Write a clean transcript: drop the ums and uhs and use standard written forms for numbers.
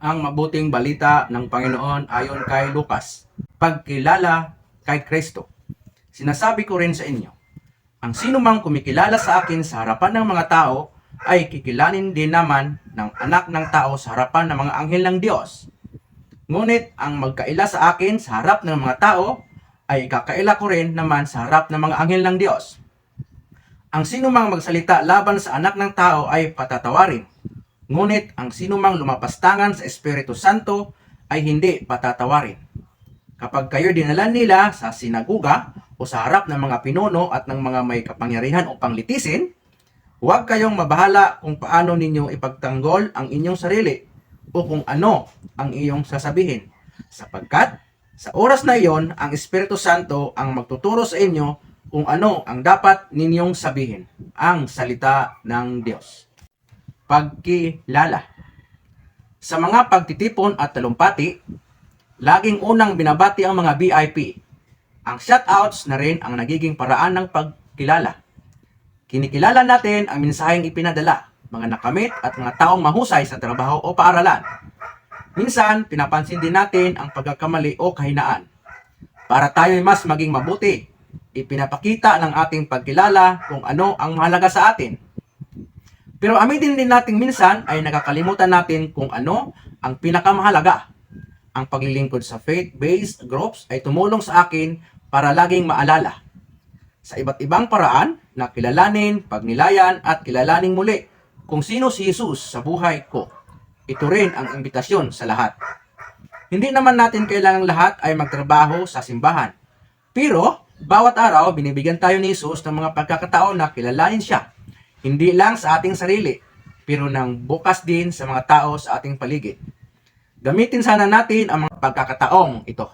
ang mabuting balita ng Panginoon ayon kay Lucas. Pagkilala kay Kristo. Sinasabi ko rin sa inyo, ang sino mang kumikilala sa akin sa harapan ng mga tao ay kikilanin din naman ng anak ng tao sa harapan ng mga anghel ng Diyos. Ngunit ang magkaila sa akin sa harap ng mga tao ay kakaila ko rin naman sa harap ng mga anghel ng Diyos. Ang sino mang magsalita laban sa anak ng tao ay patatawarin. Ngunit ang sino mang lumapastangan sa Espiritu Santo ay hindi patatawarin. Kapag kayo dinala nila sa sinaguga o sa harap ng mga pinuno at ng mga may kapangyarihan upang litisin, huwag kayong mabahala kung paano ninyo ipagtanggol ang inyong sarili o kung ano ang iyong sasabihin. Sapagkat sa oras na iyon, ang Espiritu Santo ang magtuturo sa inyo kung ano ang dapat ninyong sabihin. Ang salita ng Diyos. Pagkilala. Sa mga pagtitipon at talumpati, laging unang binabati ang mga VIP. Ang shoutouts na rin ang nagiging paraan ng pagkilala. Kinikilala natin ang mensaheng ipinadala, mga nakamit at mga taong mahusay sa trabaho o paaralan. Minsan, pinapansin din natin ang pagkakamali o kahinaan. Para tayo'y mas maging mabuti, ipinapakita ng ating pagkilala kung ano ang mahalaga sa atin. Pero aminin din natin minsan ay nakakalimutan natin kung ano ang pinakamahalaga. Ang paglilingkod sa faith-based groups ay tumulong sa akin para laging maalala. Sa iba't ibang paraan na kilalanin, pagnilayan at kilalanin muli kung sino si Jesus sa buhay ko. Ito rin ang imbitasyon sa lahat. Hindi naman natin kailangang lahat ay magtrabaho sa simbahan. Pero bawat araw binibigyan tayo ni Jesus ng mga pagkakataon na kilalanin siya. Hindi lang sa ating sarili, pero nang bukas din sa mga tao sa ating paligid. Gamitin sana natin ang mga pagkakataong ito.